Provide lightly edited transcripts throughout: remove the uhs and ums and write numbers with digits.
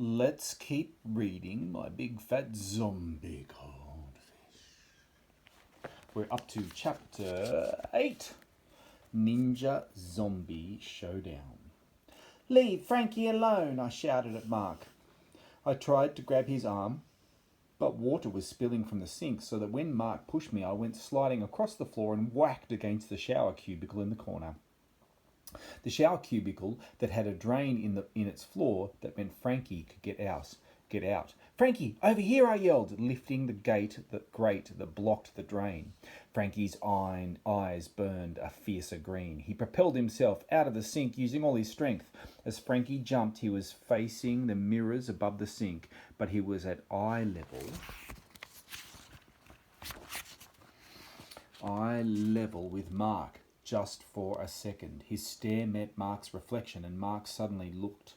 Let's keep reading my big fat zombie goldfish. We're up to chapter 8, Ninja Zombie Showdown. "Leave Frankie alone," I shouted at Mark. I tried to grab his arm, but water was spilling from the sink, so that when Mark pushed me, I went sliding across the floor and whacked against the shower cubicle in the corner. The shower cubicle that had a drain in its floor that meant Frankie could get out. "Frankie, over here," I yelled, lifting the grate that blocked the drain. Frankie's eyes burned a fiercer green. He propelled himself out of the sink using all his strength. As Frankie jumped, he was facing the mirrors above the sink, but he was at eye level with Mark. Just for a second, his stare met Mark's reflection, and Mark suddenly looked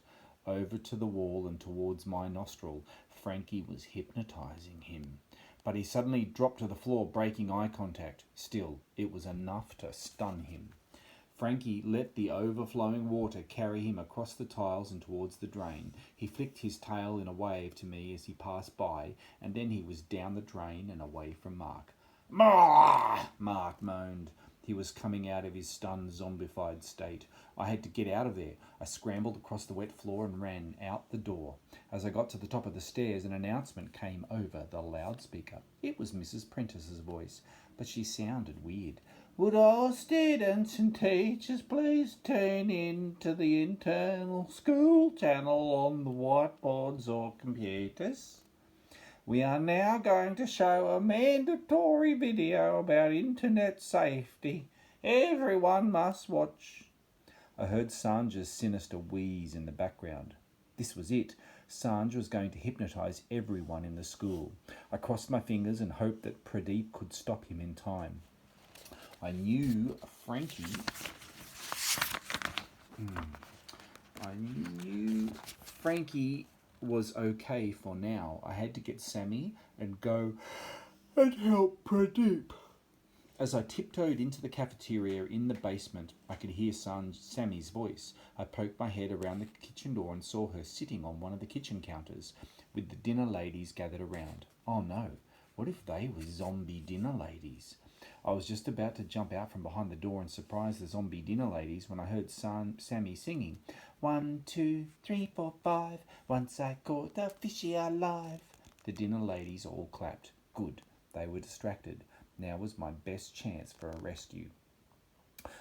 over to the wall and towards my nostril. Frankie was hypnotising him. But he suddenly dropped to the floor, breaking eye contact. Still, it was enough to stun him. Frankie let the overflowing water carry him across the tiles and towards the drain. He flicked his tail in a wave to me as he passed by, and then he was down the drain and away from Mark. "Mark!" Mark moaned. He was coming out of his stunned, zombified state. I had to get out of there. I scrambled across the wet floor and ran out the door. As I got to the top of the stairs, an announcement came over the loudspeaker. It was Mrs. Prentice's voice, but she sounded weird. "Would all students and teachers please tune in to the internal school channel on the whiteboards or computers? We are now going to show a mandatory video about internet safety. Everyone must watch." I heard Sanja's sinister wheeze in the background. This was it. Sanja was going to hypnotise everyone in the school. I crossed my fingers and hoped that Pradeep could stop him in time. I knew Frankie was okay for now. I had to get Sammy and go and help Pradeep. As I tiptoed into the cafeteria in the basement, I could hear Sammy's voice. I poked my head around the kitchen door and saw her sitting on one of the kitchen counters with the dinner ladies gathered around. Oh no, what if they were zombie dinner ladies? I was just about to jump out from behind the door and surprise the zombie dinner ladies when I heard Sammy singing, "1, 2, 3, 4, 5, once I caught a fishy alive." The dinner ladies all clapped. Good, they were distracted. Now was my best chance for a rescue.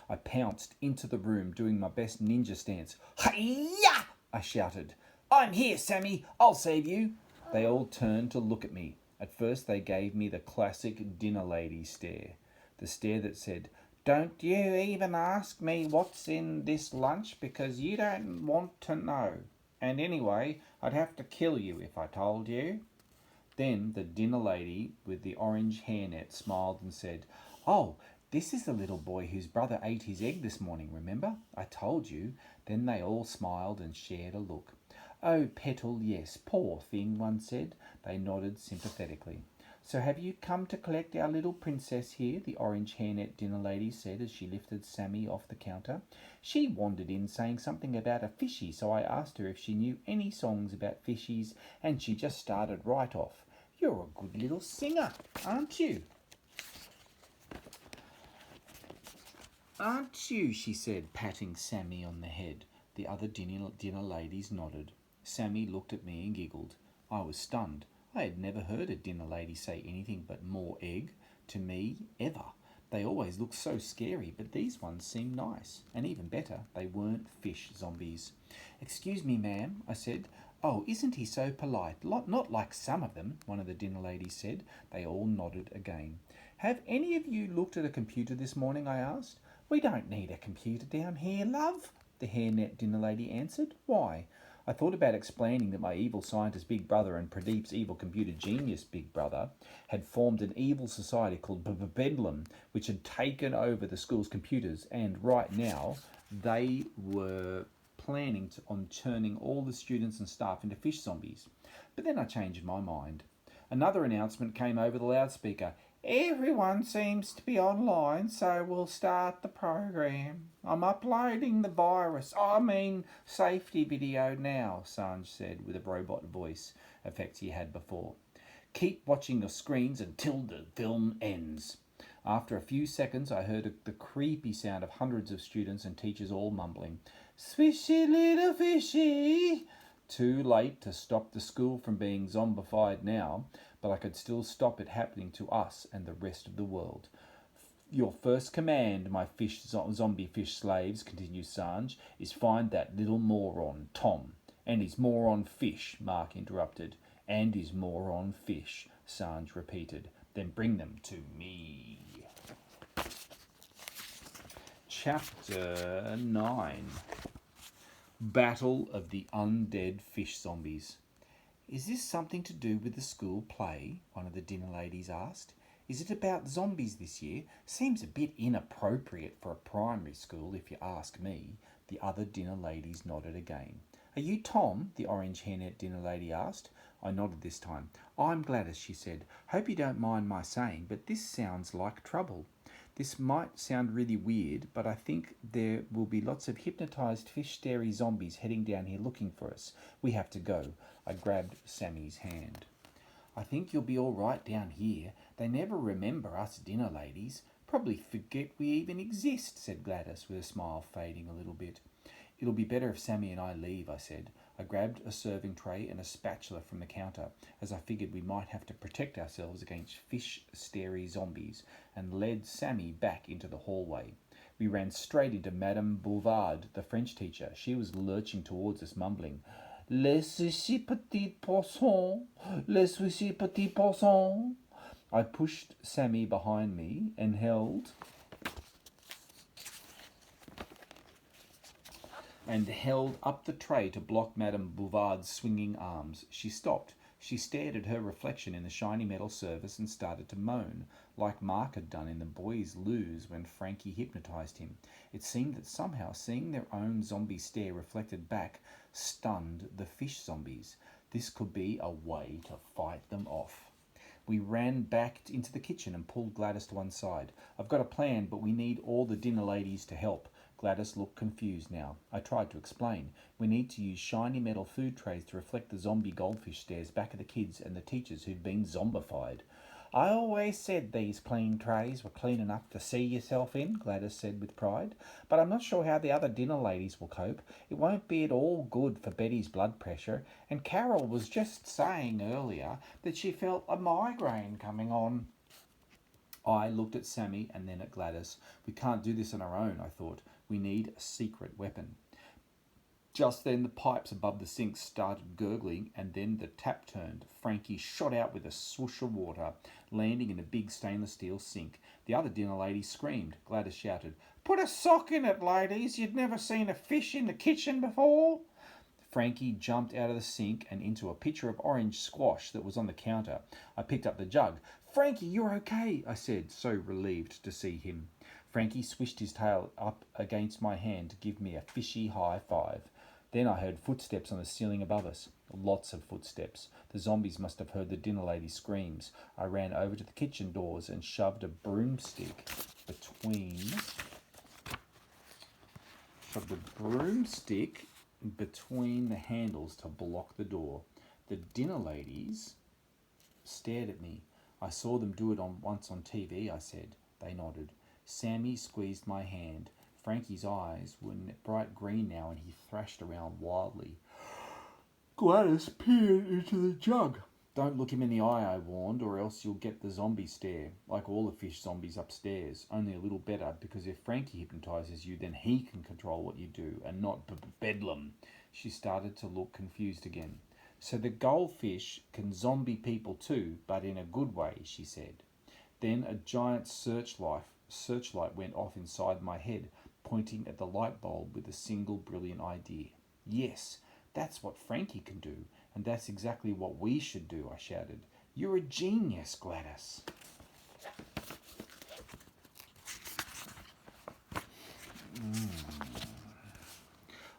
I pounced into the room, doing my best ninja stance. "Hi-ya!" I shouted. "I'm here, Sammy. I'll save you." They all turned to look at me. At first they gave me the classic dinner lady stare. The stare that said, "Don't you even ask me what's in this lunch because you don't want to know. And anyway, I'd have to kill you if I told you." Then the dinner lady with the orange hairnet smiled and said, "Oh, this is the little boy whose brother ate his egg this morning, remember? I told you." Then they all smiled and shared a look. "Oh, Petal, yes, poor thing," one said. They nodded sympathetically. "So have you come to collect our little princess here?" the orange hairnet dinner lady said as she lifted Sammy off the counter. "She wandered in saying something about a fishy, so I asked her if she knew any songs about fishies, and she just started right off. You're a good little singer, aren't you?" "Aren't you?" she said, patting Sammy on the head. The other dinner ladies nodded. Sammy looked at me and giggled. I was stunned. I had never heard a dinner lady say anything but "more egg" to me, ever. They always looked so scary, but these ones seemed nice. And even better, they weren't fish zombies. "Excuse me, ma'am," I said. "Oh, isn't he so polite? Not like some of them," one of the dinner ladies said. They all nodded again. "Have any of you looked at a computer this morning?" I asked. "We don't need a computer down here, love," the hairnet dinner lady answered. "Why?" I thought about explaining that my evil scientist big brother and Pradeep's evil computer genius big brother had formed an evil society called BBEDLAM, which had taken over the school's computers, and right now they were planning on turning all the students and staff into fish zombies. But then I changed my mind. Another announcement came over the loudspeaker. Everyone seems to be online, so we'll start the program. I'm uploading the safety video now, Sanj said with a robot voice effects he had before. Keep watching the screens until the film ends. After a few seconds, I heard the creepy sound of hundreds of students and teachers all mumbling, "Swishy little fishy." Too late to stop the school from being zombified now, but I could still stop it happening to us and the rest of the world. Your first command, my zombie fish slaves, continued Sanj, is find that little moron, Tom. And his moron fish, Mark interrupted. And his moron fish, Sanj repeated. Then bring them to me. Chapter 9. Battle of the Undead Fish Zombies. Is this something to do with the school play? One of the dinner ladies asked. Is it about zombies this year? Seems a bit inappropriate for a primary school, if you ask me. The other dinner ladies nodded again. Are you Tom? The orange hairnet dinner lady asked. I nodded this time. I'm Gladys, she said. Hope you don't mind my saying, but this sounds like trouble. This might sound really weird, but I think there will be lots of hypnotised fish-starey zombies heading down here looking for us. We have to go. I grabbed Sammy's hand. I think you'll be all right down here. They never remember us dinner ladies. Probably forget we even exist, said Gladys, with a smile fading a little bit. It'll be better if Sammy and I leave, I said. I grabbed a serving tray and a spatula from the counter, as I figured we might have to protect ourselves against fish-starey zombies, and led Sammy back into the hallway. We ran straight into Madame Bouvard, the French teacher. She was lurching towards us, mumbling, "Laissez-y, petit poisson, laissez-y, petit poisson." I pushed Sammy behind me and held up the tray to block Madame Bouvard's swinging arms. She stopped. She stared at her reflection in the shiny metal surface and started to moan, like Mark had done in the boys' loos when Frankie hypnotised him. It seemed that somehow seeing their own zombie stare reflected back stunned the fish zombies. This could be a way to fight them off. We ran back into the kitchen and pulled Gladys to one side. I've got a plan, but we need all the dinner ladies to help. Gladys looked confused now. I tried to explain. We need to use shiny metal food trays to reflect the zombie goldfish stares back at the kids and the teachers who'd been zombified. I always said these clean trays were clean enough to see yourself in, Gladys said with pride. But I'm not sure how the other dinner ladies will cope. It won't be at all good for Betty's blood pressure. And Carol was just saying earlier that she felt a migraine coming on. I looked at Sammy and then at Gladys. We can't do this on our own, I thought. We need a secret weapon. Just then the pipes above the sink started gurgling and then the tap turned. Frankie shot out with a swoosh of water, landing in a big stainless steel sink. The other dinner ladies screamed. Gladys shouted, "Put a sock in it, ladies. You'd never seen a fish in the kitchen before." Frankie jumped out of the sink and into a pitcher of orange squash that was on the counter. I picked up the jug. "Frankie, you're okay," I said, so relieved to see him. Frankie swished his tail up against my hand to give me a fishy high five. Then I heard footsteps on the ceiling above us. Lots of footsteps. The zombies must have heard the dinner lady's screams. I ran over to the kitchen doors and shoved a broomstick between the handles to block the door. The dinner ladies stared at me. "I saw them do it once on TV, I said. They nodded. Sammy squeezed my hand. Frankie's eyes were bright green now and he thrashed around wildly. Gladys peered into the jug. "Don't look him in the eye," I warned, "or else you'll get the zombie stare, like all the fish zombies upstairs, only a little better, because if Frankie hypnotises you, then he can control what you do, and not BBEDLAM. She started to look confused again. "So the goldfish can zombie people too, but in a good way," she said. Then a giant searchlight went off inside my head, pointing at the light bulb with a single brilliant idea. "Yes, that's what Frankie can do, and that's exactly what we should do," I shouted. "You're a genius, Gladys."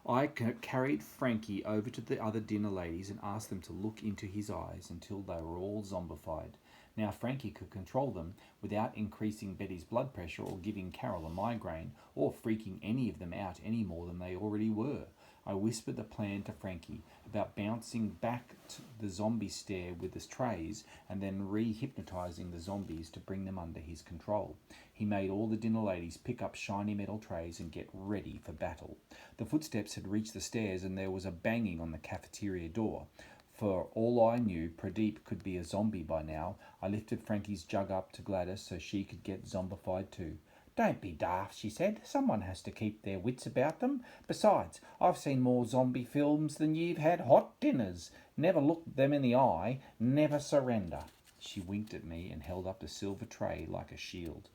I carried Frankie over to the other dinner ladies and asked them to look into his eyes until they were all zombified. Now Frankie could control them without increasing Betty's blood pressure or giving Carol a migraine or freaking any of them out any more than they already were. I whispered the plan to Frankie about bouncing back to the zombie stare with the trays and then re-hypnotising the zombies to bring them under his control. He made all the dinner ladies pick up shiny metal trays and get ready for battle. The footsteps had reached the stairs and there was a banging on the cafeteria door. For all I knew, Pradeep could be a zombie by now. I lifted Frankie's jug up to Gladys so she could get zombified too. Don't be daft, she said. Someone has to keep their wits about them. Besides, I've seen more zombie films than you've had hot dinners. Never look them in the eye. Never surrender. She winked at me and held up the silver tray like a shield.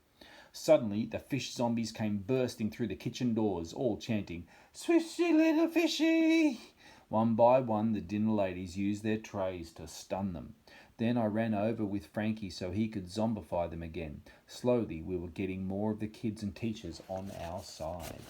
Suddenly, the fish zombies came bursting through the kitchen doors, all chanting, "Swishy little fishy!" One by one, the dinner ladies used their trays to stun them. Then I ran over with Frankie so he could zombify them again. Slowly, we were getting more of the kids and teachers on our side.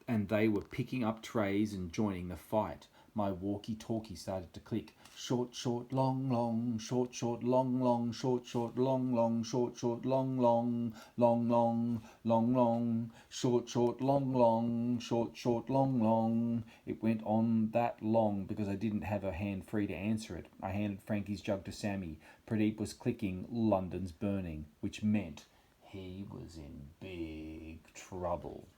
And they were picking up trays and joining the fight. My walkie-talkie started to click. Short, short, long, long, short, short, long, long, short, short, long, long, short, short, long, long, long, long, long, long, short, short, long, long, short, short, long, long. It went on that long because I didn't have a hand free to answer it. I handed Frankie's jug to Sammy. Pradeep was clicking "London's burning," which meant he was in big trouble.